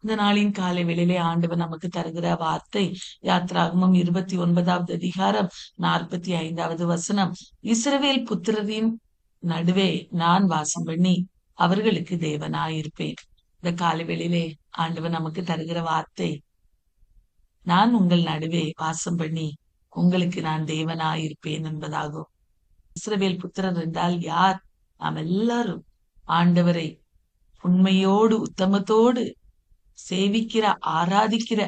இந்த நாளின் காலை வேளையிலே ஆண்டவர் நமக்கு தருகிற வார்த்தை யாத்ராகமம் 29வது அதிகாரம் 45வது வசனம். இஸ்ரவேல் புத்திரரின் நடுவே நான் வாசம் பண்ணி அவர்களுக்கு தேவனாயிருப்பேன். இந்த காலை வேளையிலே ஆண்டவர் நமக்கு தருகிற வார்த்தை, நான் உங்கள் நடுவே வாசம் பண்ணி உங்களுக்கு நான் தேவனாயிருப்பேன் என்பதாகும். இஸ்ரவேல் புத்திரர் என்றால் யார்? நாம் எல்லாரும் ஆண்டவரை உண்மையோடு உத்தமத்தோடு சேவிக்கிற, ஆராதிக்கிற,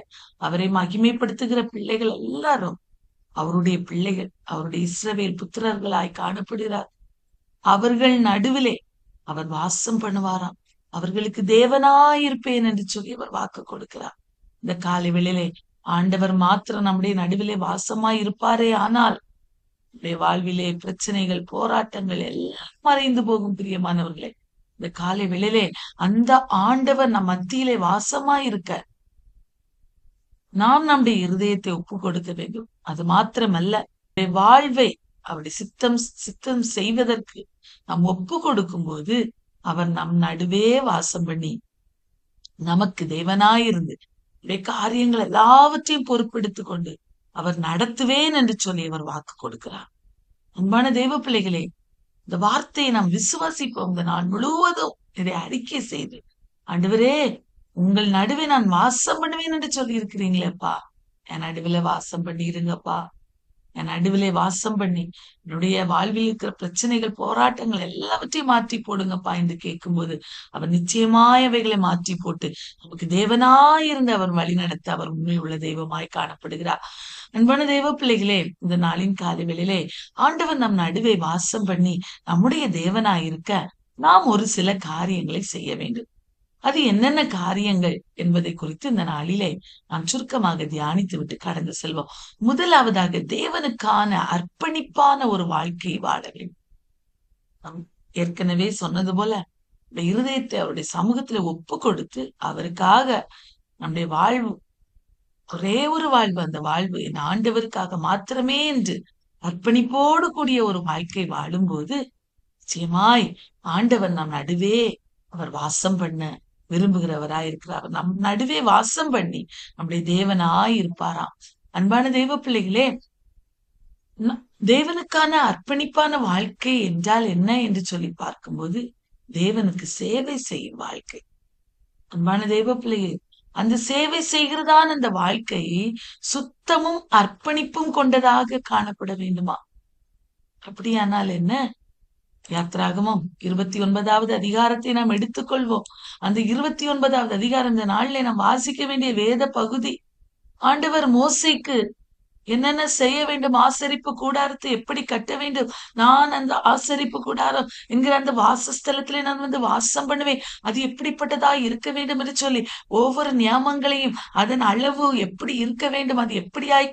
அவரை மகிமைப்படுத்துகிற பிள்ளைகள் எல்லாரும் அவருடைய பிள்ளைகள், அவருடைய இஸ்ரவேல் புத்திரர்களாய் காணப்படுகிறார். அவர்கள் நடுவிலே அவர் வாசம் பண்ணுவாராம். அவர்களுக்கு தேவனாயிருப்பேன் என்று சொல்லி அவர் வாக்கு கொடுக்கிறார். இந்த காலை வேளையிலே ஆண்டவர் மாத்திரம் நம்முடைய நடுவிலே வாசமாய் இருப்பாரே ஆனால் நம்முடைய வாழ்விலே பிரச்சனைகள், போராட்டங்கள் எல்லாம் மறைந்து போகும். பிரியமானவர்களே, இந்த காலை வேளையிலே அந்த ஆண்டவர் நம் மத்தியிலே வாசமாய் இருக்க நாம் நம்முடைய இருதயத்தை ஒப்பு கொடுக்க வேண்டும். அது மாத்திரமல்ல, வாழ்வை அவருடைய சித்தம் செய்வதற்கு நாம் ஒப்பு கொடுக்கும் போது அவர் நம் நடுவே வாசம் பண்ணி நமக்கு தேவனாயிருந்து காரியங்கள் எல்லாவற்றையும் பொறுப்பெடுத்துக் கொண்டு அவர் நடத்துவேன் என்று சொல்லி அவர் வாக்கு கொடுக்கிறார். அன்பான தேவ பிள்ளைகளே, இந்த வார்த்தையை நாம் விசுவாசிப்போம். இந்த நாள் முழுவதும் இதை அறிக்கை செய்து, ஆண்டவரே உங்கள் நடுவே நான் வாசம் பண்ணுவேன் என்று சொல்லி இருக்கிறீங்களேப்பா, என் நடுவில வாசம் பண்ணிருங்கப்பா. என் நடுவிலே வாசம் பண்ணி என்னுடைய வாழ்வில் இருக்கிற பிரச்சனைகள், போராட்டங்கள் எல்லாவற்றையும் மாற்றி போடுங்கப்பா என்று கேட்கும்போது அவர் நிச்சயமாயவைகளை மாற்றி போட்டு நமக்கு தேவனாயிருந்து அவர் வழி நடத்த அவர் உண்மை உள்ள தெய்வமாய் காணப்படுகிறார். அன்பான தெய்வ பிள்ளைகளே, இந்த நாளின் காலை வேளையிலே ஆண்டவர் நம் நடுவே வாசம் பண்ணி நம்முடைய தேவனாயிருக்க நாம் ஒரு சில காரியங்களை செய்ய வேண்டும். அது என்னென்ன காரியங்கள் என்பதை குறித்து இந்த நாளிலே நாம் சுருக்கமாக தியானித்து விட்டு கடந்து செல்வோம். முதலாவதாக, தேவனுக்கான அர்ப்பணிப்பான ஒரு வாழ்க்கையை வாழ வேண்டும். நாம் ஏற்கனவே சொன்னது போல இந்த இருதயத்தை அவருடைய சமூகத்துல ஒப்பு கொடுத்து அவருக்காக நம்முடைய வாழ்வு, ஒரே ஒரு வாழ்வு, அந்த வாழ்வு என் ஆண்டவருக்காக மாத்திரமே என்று அர்ப்பணிப்போடு கூடிய ஒரு வாழ்க்கை வாழும்போது நிச்சயமாய் ஆண்டவர் நம் நடுவே அவர் வாசம் பண்ண விரும்புகிறவராயிருக்கிறார். நம் நடுவே வாசம் பண்ணி நம்முடைய தேவனாய் இருப்பாராம். அன்பான தெய்வ பிள்ளைகளே, தேவனுக்கான அர்ப்பணிப்பான வாழ்க்கை என்றால் என்ன என்று சொல்லி பார்க்கும்போது, தேவனுக்கு சேவை செய்யும் வாழ்க்கை. அன்பான தெய்வ பிள்ளைகளே, அந்த சேவை செய்கிறதான அந்த வாழ்க்கை சுத்தமும் அர்ப்பணிப்பும் கொண்டதாக காணப்பட வேண்டுமா? அப்படியானால் என்ன? யாத்ராகமம் 29வது அதிகாரத்தை நாம் எடுத்துக்கொள்வோம். அந்த 29வது அதிகாரம் இந்த நாளிலே நாம் வாசிக்க வேண்டிய வேத பகுதி. ஆண்டவர் மோசேக்கு என்னென்ன செய்ய வேண்டும், ஆசரிப்பு கூடாரத்தை எப்படி கட்ட வேண்டும், நான் அந்த ஆசரிப்பு கூடாரம் என்கிற அந்த வாசஸ்தலத்திலே நான் வந்து வாசம் பண்ணுவேன், அது எப்படிப்பட்டதா இருக்க வேண்டும் என்று சொல்லி ஒவ்வொரு நியமங்களையும், அதன் அளவு எப்படி இருக்க வேண்டும், அது எப்படியாய்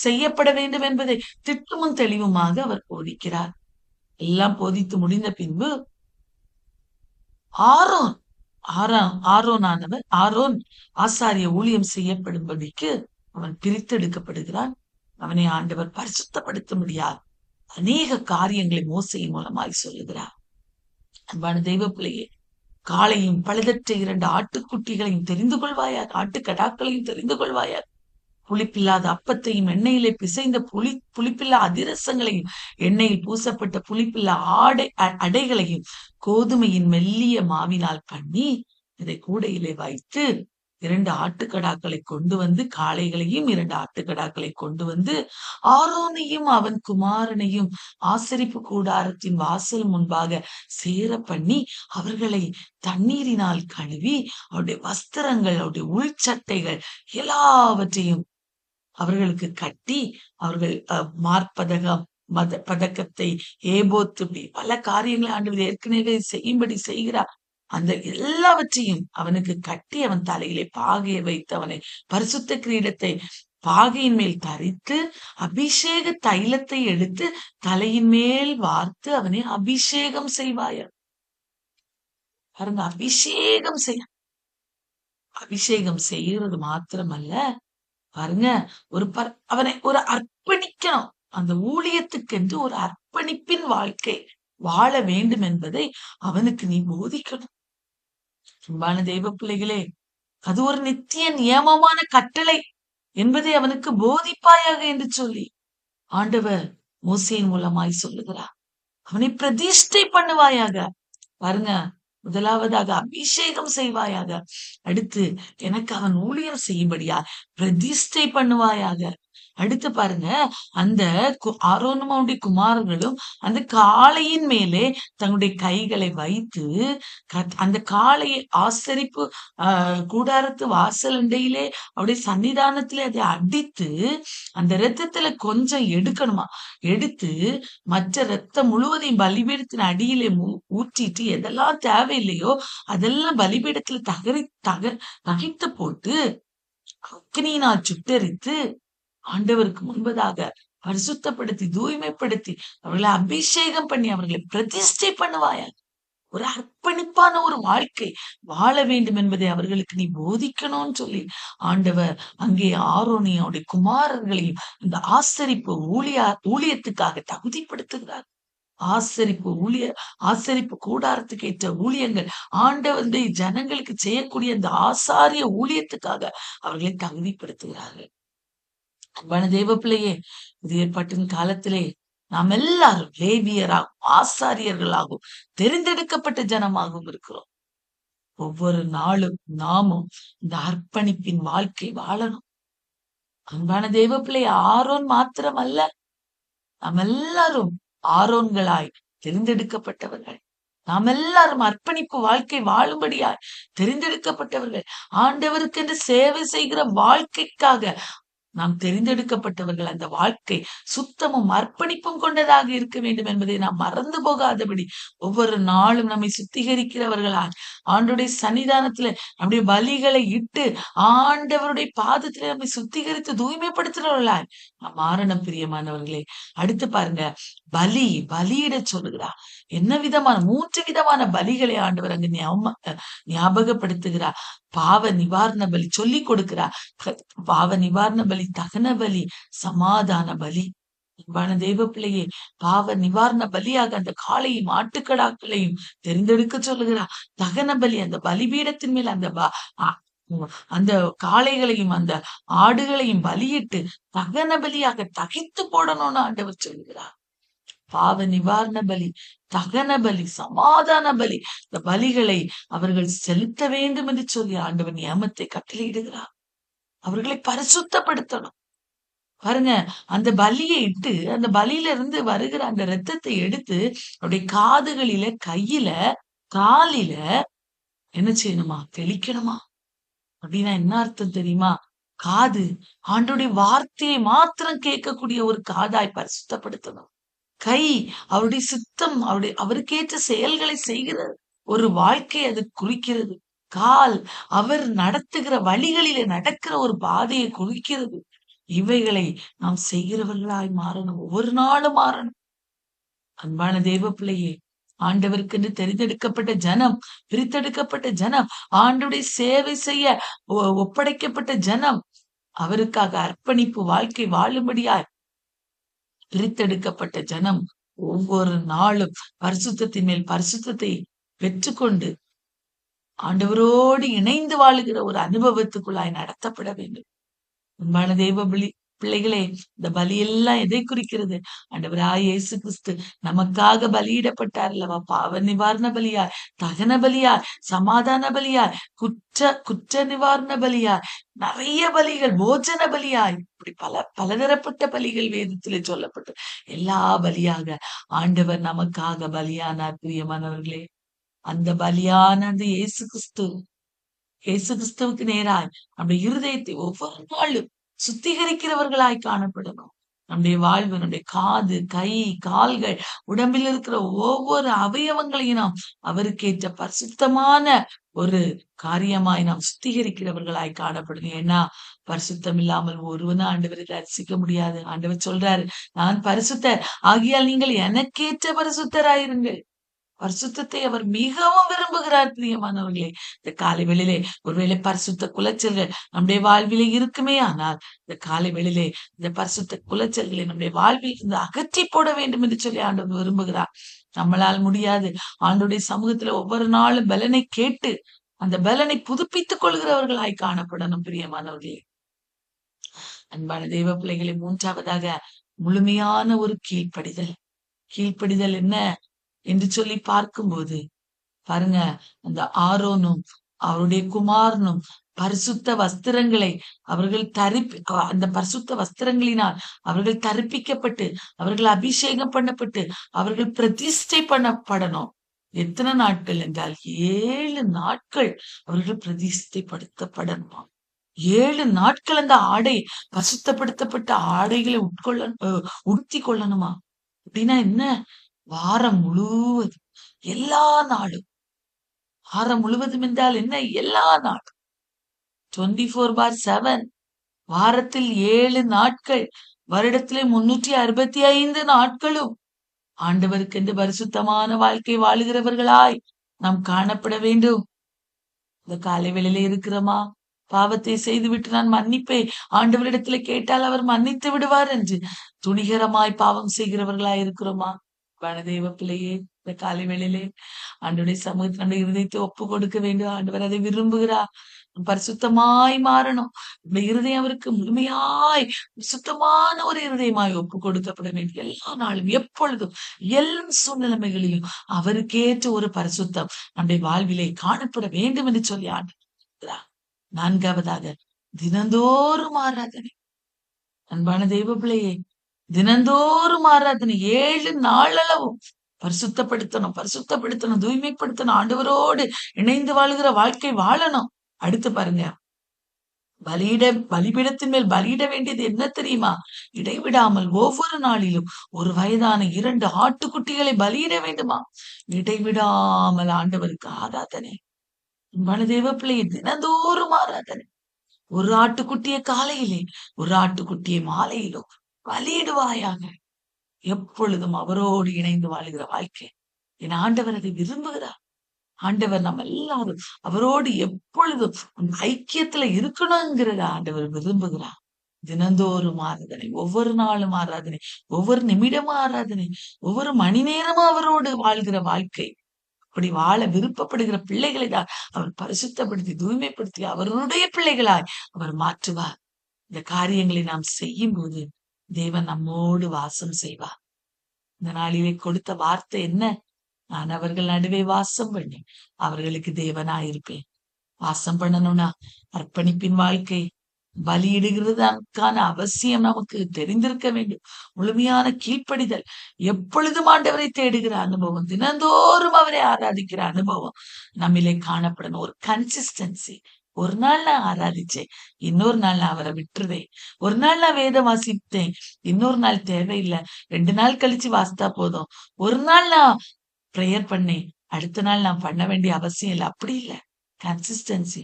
செய்யப்பட வேண்டும் என்பதை திட்டமும் தெளிவுமாக அவர் போதிக்கிறார். எல்லாம் போதித்து முடிந்த பின்பு ஆரோன் ஆசாரிய ஊழியம் செய்யப்படும்படிக்கு அவன் பிரித்தெடுக்கப்படுகிறான். அவனை ஆண்டவர் பரிசுத்தப்படுத்த முடியாது அநேக காரியங்களை மோசையின் மூலமாய் சொல்லுகிறார். அன்பான தெய்வ பிள்ளையே, காளையும் பழுதற்ற 2 ஆட்டுக்குட்டிகளையும் தெரிந்து கொள்வாயா, ஆட்டுக்கடாக்களையும் தெரிந்து கொள்வாயா, புளிப்பில்லாத அப்பத்தையும் எண்ணெயிலே பிசைந்த புளிப்பில்லா அதிரசங்களையும் எண்ணெயில் பூசப்பட்ட புளிப்பில்லா அடைகளையும் கோதுமையின் மெல்லிய மாவினால் பண்ணி இதை கூடையிலே வைத்து 2 ஆட்டுக்கடாக்களை கொண்டு வந்து, காளைகளையும் 2 ஆட்டுக்கடாக்களை கொண்டு வந்து ஆரோனையும் அவன் குமாரனையும் ஆசரிப்பு கூடாரத்தின் வாசல் முன்பாக சேர பண்ணி அவர்களை தண்ணீரினால் கழுவி அவருடைய வஸ்திரங்கள், அவருடைய உள்சட்டைகள் எல்லாவற்றையும் அவர்களுக்கு கட்டி, அவர்கள் மார்பதகம், பதக்கத்தை, ஏபோத்து, பல காரியங்களை ஆண்டவர் ஏற்கனவே செய்யும்படி செய்கிறார். அந்த எல்லாவற்றையும் அவனுக்கு கட்டி அவன் தலையிலே பாகையை வைத்து அவனை பரிசுத்த கிரீடத்தை பாகையின் மேல் தரித்து அபிஷேக தைலத்தை எடுத்து தலையின் மேல் வார்த்து அவனை அபிஷேகம் செய்வாய. பாருங்க, அபிஷேகம் செய்யறது மாத்திரமல்ல, பாருங்க, அவனை ஒரு அர்ப்பணிக்கணும். அந்த ஊழியத்துக்கென்று ஒரு அர்ப்பணிப்பின் வாழ்க்கை வாழ வேண்டும் என்பதை அவனுக்கு நீ போதிக்கணும். அன்பான தெய்வ பிள்ளைகளே, அது ஒரு நித்திய நியமமான கட்டளை என்பதை அவனுக்கு போதிப்பாயாக என்று சொல்லி ஆண்டவர் மோசேயின் மூலமாய் சொல்லுகிறார். அவனை பிரதிஷ்டை பண்ணுவாயாக. பாருங்க, முதலாவதாக அபிஷேகம் செய்வாயாக. அடுத்து எனக்கு அவன் ஊழியம் செய்யும்படியா பிரதிஷ்டை பண்ணுவாயாக. அடுத்து பாருங்க, அந்த ஆரோனும் அவனுடைய குமாரர்களும் அந்த காளையின் மேலே தங்களுடைய கைகளை வைத்து அந்த காளையை ஆசரிப்பு கூடாரத்து வாசல் அண்டையிலே அவருடைய சன்னிதானத்திலே அதை அடித்து அந்த இரத்தத்துல கொஞ்சம் எடுக்கணுமா. எடுத்து மற்ற இரத்தம் முழுவதையும் பலிபீடத்தின் அடியிலே ஊற்றிட்டு எதெல்லாம் தேவையில்லையோ அதெல்லாம் பலிபீடத்துல தகித்து போட்டு அக்னியினால் சுட்டரித்து ஆண்டவருக்கு முன்பதாக பரிசுத்தப்படுத்தி தூய்மைப்படுத்தி அவர்களை அபிஷேகம் பண்ணி அவர்களை பிரதிஷ்டை பண்ணுவாயா. ஒரு அர்ப்பணிப்பான ஒரு வாழ்க்கை வாழ வேண்டும் என்பதை அவர்களுக்கு நீ போதிக்கணும்னு சொல்லி ஆண்டவர் அங்கே ஆரோனையும் அவருடைய குமாரர்களையும் இந்த ஆசரிப்பு ஊழியத்துக்காக தகுதிப்படுத்துகிறார். ஆசரிப்பு கூடாரத்துக்கு ஏற்ற ஊழியங்கள் ஆண்டவருடைய ஜனங்களுக்கு செய்யக்கூடிய அந்த ஆசாரிய ஊழியத்துக்காக அவர்களை தகுதிப்படுத்துகிறார்கள். அன்பான தேவ பிள்ளையே, இது ஏற்பாட்டின் காலத்திலே நாம் எல்லாரும் லேவியராகும் ஆசாரியர்களாகும் தெரிந்தெடுக்கப்பட்ட ஜனமாகவும் இருக்கிறோம். ஒவ்வொரு நாளும் நாமும் இந்த அர்ப்பணிப்பின் வாழ்க்கை வாழணும். அன்பான தேவ பிள்ளை, ஆரோன் மாத்திரம் அல்ல, நாம் எல்லாரும் ஆரோன்களாய் தெரிந்தெடுக்கப்பட்டவர்கள். நாம் எல்லாரும் அர்ப்பணிப்பு வாழ்க்கை வாழும்படியாய் தெரிந்தெடுக்கப்பட்டவர்கள். ஆண்டவருக்கு என்று சேவை செய்கிற வாழ்க்கைக்காக நாம் தெரிந்தெடுக்கப்பட்டவர்கள். அந்த வாழ்க்கை சுத்தமும் அர்ப்பணிப்பும் கொண்டதாக இருக்க வேண்டும் என்பதை நாம் மறந்து போகாதபடி ஒவ்வொரு நாளும் நம்மை சுத்திகரிக்கிறவர்களாய் ஆண்டவருடைய சன்னிதானத்துல நம்முடைய பலிகளை இட்டு ஆண்டவருடைய பாதத்துல நம்மை சுத்திகரித்து தூய்மைப்படுத்துறவர்களாய் நாம் மாறணும். பிரியமானவர்களே, அடுத்து பாருங்க, பலியிட சொல்லுகிறார். என்ன விதமான 3 விதமான பலிகளை ஆண்டவர் அங்கு ஞாபகப்படுத்துகிறார். பாவ நிவாரண பலி சொல்லி கொடுக்கிறார். பாவ நிவாரண பலி, தகன பலி, சமாதான பலி. அன்பான தேவ பிள்ளையே, பாவ நிவாரண பலியாக அந்த காளையும் ஆட்டுக்கடாக்களையும் தெரிந்தெடுக்க சொல்லுகிறார். தகன பலி, அந்த பலிபீடத்தின் மேல் அந்த காளைகளையும் அந்த ஆடுகளையும் பலியிட்டு தகன பலியாக தகித்து போடணும்னு ஆண்டவர் சொல்லுகிறார். பாவ நிவாரண பலி, தகன பலி, சமாதான பலி, இந்த பலிகளை அவர்கள் செலுத்த வேண்டும் என்று சொல்லி ஆண்டவர் நியமத்தை கட்டளையிடுகிறார். அவர்களை பரிசுத்தப்படுத்தணும். பாருங்க, அந்த பலியை இட்டு அந்த பலியில இருந்து வருகிற அந்த இரத்தத்தை எடுத்து அவருடைய காதுகளில, கையில, காலில என்ன செய்யணுமா? தெளிக்கணுமா. அப்படின்னா என்ன அர்த்தம் தெரியுமா? காது ஆண்டோடைய வார்த்தையை மாத்திரம் கேட்கக்கூடிய ஒரு காதாய் பரிசுத்தப்படுத்தணும். கை அவருடைய சித்தம், அவருக்கேற்ற செயல்களை செய்கிற ஒரு வாழ்க்கை அது குறிக்கிறது. கால் அவர் நடத்துகிற வழிகளிலே நடக்கிற ஒரு பாதையை குறிக்கிறது. இவைகளை நாம் செய்கிறவர்களாய் மாறணும். ஒவ்வொரு நாளும் மாறணும். அன்பான தேவ பிள்ளையே, ஆண்டவருக்கு என்று தெரிந்தெடுக்கப்பட்ட ஜனம், பிரித்தெடுக்கப்பட்ட ஜனம், ஆண்டவருடைய சேவை செய்ய ஒப்படைக்கப்பட்ட ஜனம், அவருக்காக அர்ப்பணிப்பு வாழ்க்கை வாழும்படியாய் பிரித்தெடுக்கப்பட்ட ஜனம் ஒவ்வொரு நாளும் பரிசுத்தத்தின் மேல் பரிசுத்தத்தை பெற்றுக்கொண்டு ஆண்டவரோடு இணைந்து வாழுகிற ஒரு அனுபவத்துக்குள்ளாய் நடத்தப்பட வேண்டும். உண்மையான தெய்வ பிள்ளைகளே, இந்த பலி எல்லாம் எதை குறிக்கிறது? ஆண்டவராய் இயேசு கிறிஸ்து நமக்காக பலியிடப்பட்டார் அல்லவா? பாவ நிவாரண பலியாய், தகன பலியாய், சமாதான பலியாய், குற்ற நிவாரண பலியாய், நிறைய பலிகள், போஜன பலியாய், இப்படி பலதரப்பட்ட பலிகள் வேதத்திலே சொல்லப்பட்டு எல்லா பலியாக ஆண்டவர் நமக்காக பலியானார். பிரியமானவர்களே, அந்த பலியான அந்த இயேசு கிறிஸ்துவுக்கு நேராய் நம்முடைய இருதயத்தை ஒவ்வொரு நாளும் சுத்திகரிக்கிறவர்களாய் காணப்படணும். நம்முடைய வாழ்வு, நம்முடைய காது, கை, கால்கள், உடம்பில் இருக்கிற ஒவ்வொரு அவயவங்களையும் நாம் அவருக்கேற்ற பரிசுத்தமான ஒரு காரியமாய் நாம் சுத்திகரிக்கிறவர்களாய் காணப்படணும். ஏன்னா பரிசுத்தம் இல்லாமல் ஒருவனும் ஆண்டவரை தரிசிக்க முடியாது. ஆண்டவர் சொல்றாரு, நான் பரிசுத்தர் ஆகியால் நீங்கள் எனக்கேற்ற பரிசுத்தராயிருங்கள். பரிசுத்தத்தை அவர் மிகவும் விரும்புகிறார். பிரியமானவர்களே, இந்த காலை வேளையிலே ஒருவேளை பரிசுத்த குலைச்சல்கள் நம்முடைய வாழ்விலே இருக்குமே, ஆனால் இந்த காலை வேளையிலே இந்த பரிசுத்த குலைச்சல்களை நம்முடைய வாழ்வில் இருந்து அகற்றி போட வேண்டும் என்று சொல்லி ஆண்டவர் விரும்புகிறார். நம்மளால் முடியாது. ஆண்டவருடைய சமூகத்துல ஒவ்வொரு நாளும் பலனை கேட்டு அந்த பலனை புதுப்பித்துக் கொள்கிறவர்களாய் காணப்படணும். பிரியமானவர்களே, அன்பான தெய்வ பிள்ளைகளை, மூன்றாவதாக முழுமையான ஒரு கீழ்ப்படிதல். கீழ்ப்படிதல் என்ன என்று சொல்லி பார்க்கும்போது பாருங்க, அந்த ஆரோனும் அவருடைய குமாரனும் பரிசுத்த வஸ்திரங்களை அவர்கள் அந்த பரிசுத்த வஸ்திரங்களினால் அவர்கள் தரிப்பிக்கப்பட்டு, அவர்கள் அபிஷேகம் பண்ணப்பட்டு, அவர்கள் பிரதிஷ்டை பண்ணப்படணும். எத்தனை நாட்கள் என்றால் 7 நாட்கள் அவர்கள் பிரதிஷ்டைப்படுத்தப்படணுமா. 7 நாட்கள் அந்த ஆடை, பரிசுத்தப்படுத்தப்பட்ட ஆடைகளை உடுத்தி கொள்ளணுமா. அப்படின்னா என்ன? வாரம் முழுவதும், எல்லா நாளும். வாரம் முழுவதும் என்றால் என்ன? எல்லா நாளும், 24/7, வாரத்தில் 7 நாட்கள், வருடத்திலே 365 நாட்களும் ஆண்டவருக்கு என்று பரிசுத்தமான வாழ்க்கை வாழுகிறவர்களாய் நாம் காணப்பட வேண்டும். இந்த காலை வேளையில இருக்கிறோமா? பாவத்தை செய்துவிட்டு நான் மன்னிப்பை ஆண்டவரிடத்துல கேட்டால் அவர் மன்னித்து விடுவார் என்று துணிகரமாய் பாவம் செய்கிறவர்களாய் இருக்கிறோமா? வனதேவ பிள்ளையே, இந்த காலை வேளையிலே ஆண்டவருடைய சமூகத்தில் நம்முடைய இருதயத்தை ஒப்பு கொடுக்க வேண்டும். ஆண்டவர் அதை விரும்புகிறார். பரிசுத்தமாய் மாறணும். இந்த இருதயம் அவருக்கு முழுமையாய் சுத்தமான ஒரு இருதயமாய் ஒப்பு கொடுக்கப்பட வேண்டும். எல்லா நாளும், எப்பொழுதும், எல்லா சூழ்நிலைமைகளிலும் அவருக்கேற்ற ஒரு பரிசுத்தம் நம்முடைய வாழ்விலே காணப்பட வேண்டும் என்று சொல்லி ஆண்டவர். நான்காவதாக, தினந்தோறும் ஆராதனை. அன்பான தெய்வ பிள்ளையே, தினந்தோறும் ஆராதனை 7 நாளளவும் பரிசுத்தப்படுத்தணும், பரிசுத்தப்படுத்தணும், தூய்மைப்படுத்தணும். ஆண்டவரோடு இணைந்து வாழுகிற வாழ்க்கை வாழணும். அடுத்து பாருங்க, பலிபீடத்தின் மேல் பலியிட வேண்டியது என்ன தெரியுமா? இடைவிடாமல் ஒவ்வொரு நாளிலும் ஒரு வயதான 2 ஆட்டுக்குட்டிகளை பலியிட வேண்டுமா. இடைவிடாமல் ஆண்டவருக்கு ஆராதனை. தேவ பிள்ளையை தினந்தோறும் ஆராதனை. ஒரு ஆட்டுக்குட்டியை காலையிலே, ஒரு ஆட்டுக்குட்டியை மாலையிலும் பலியிடுவாயாக. எப்பொழுதும் அவரோடு இணைந்து வாழுகிற வாழ்க்கை என் ஆண்டவர் அதை விரும்புகிறார். ஆண்டவர் நம்ம எல்லாரும் அவரோடு எப்பொழுதும் ஐக்கியத்துல இருக்கணுங்கிறத ஆண்டவர் விரும்புகிறார். தினந்தோறும் ஆராதனை, ஒவ்வொரு நாளும் ஆராதனை, ஒவ்வொரு நிமிடமும் ஆராதனை, ஒவ்வொரு மணி நேரமும் அவரோடு வாழ்கிற வாழ்க்கை. அப்படி வாழ விருப்பப்படுகிற பிள்ளைகளை தான் அவர் பரிசுத்தப்படுத்தி, தூய்மைப்படுத்தி அவருடைய பிள்ளைகளாய் அவர் மாற்றுவார். இந்த காரியங்களை நாம் செய்யும் போது தேவன் நம்மோடு வாசம் செய்வார். இந்த நாளிலே கொடுத்த வார்த்தை என்ன? நான் அவர்கள் நடுவே வாசம் பண்ணி அவர்களுக்கு தேவனாயிருப்பேன். வாசம் பண்ணணும்னா அர்ப்பணிப்பின் வாழ்க்கை, பலியிடுகிறதுக்கான அவசியம் நமக்கு தெரிந்திருக்க வேண்டும். முழுமையான கீழ்ப்படிதல், எப்பொழுதும் ஆண்டவரை தேடுகிற அனுபவம், தினந்தோறும் அவரை ஆராதிக்கிற அனுபவம் நம்மிலே காணப்படணும். ஒரு கன்சிஸ்டன்சி. ஒரு நாள் நான் ஆராதிச்சேன், இன்னொரு நாள் நான் அவரை விட்டுருவேன். ஒரு நாள் நான் வேதம் வாசித்தேன், இன்னொரு நாள் தேவையில்லை, 2 நாள் கழிச்சு வாசித்தா போதும். ஒரு நாள் நான் ப்ரேயர் பண்ணேன், அடுத்த நாள் நான் பண்ண வேண்டிய அவசியம் இல்லை. அப்படி இல்லை, கன்சிஸ்டன்சி.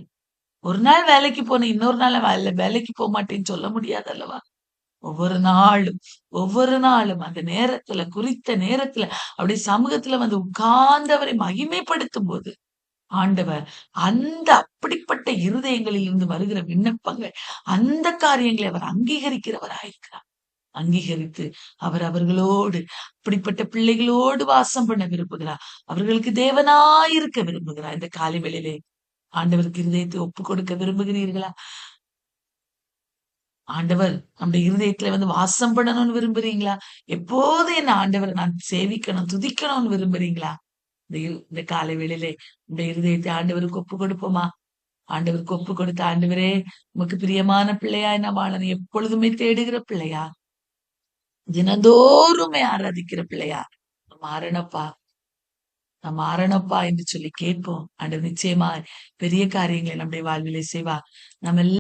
ஒரு நாள் வேலைக்கு போனேன், இன்னொரு நாள் வேலைக்கு போக மாட்டேன்னு சொல்ல முடியாது அல்லவா. ஒவ்வொரு நாளும் அந்த நேரத்துல, குறித்த நேரத்துல அப்படி சமூகத்துல வந்து உட்கார்ந்தவரை மகிமைப்படுத்தும் போது ஆண்டவர் அந்த அப்படிப்பட்ட இருதயங்களில் இருந்து வருகிற விண்ணப்பங்கள், அந்த காரியங்களை அவர் அங்கீகரிக்கிறவராயிருக்கிறார். அங்கீகரித்து அவர் அவர்களோடு, அப்படிப்பட்ட பிள்ளைகளோடு வாசம் பண்ண விரும்புகிறார். அவர்களுக்கு தேவனாயிருக்க விரும்புகிறார். இந்த காலை வேளையிலே ஆண்டவருக்கு இருதயத்தை ஒப்பு கொடுக்க விரும்புகிறீர்களா? ஆண்டவர் நம்முடைய இருதயத்துல வந்து வாசம் பண்ணணும்னு விரும்புறீங்களா? எப்போது என்ன ஆண்டவரை நான் சேவிக்கணும், துதிக்கணும்னு விரும்புறீங்களா? இந்த காலை வேளையிலே இந்த இருதயத்தை ஆண்டவருக்கு ஒப்பு கொடுப்போமா? ஆண்டவருக்கு ஒப்பு கொடுத்த, ஆண்டவரே உமக்கு பிரியமான பிள்ளையா என்ன வாழணும், எப்பொழுதுமே தேடுகிற பிள்ளையா, தினந்தோறுமே ஆராதிக்கிற பிள்ளையா மாறணப்பா, நான் மாறணப்பா என்று சொல்லி கேட்போம். ஆண்டவர் நிச்சயமா பெரிய காரியங்களை நம்முடைய வாழ்விலே செய்வார். நம்ம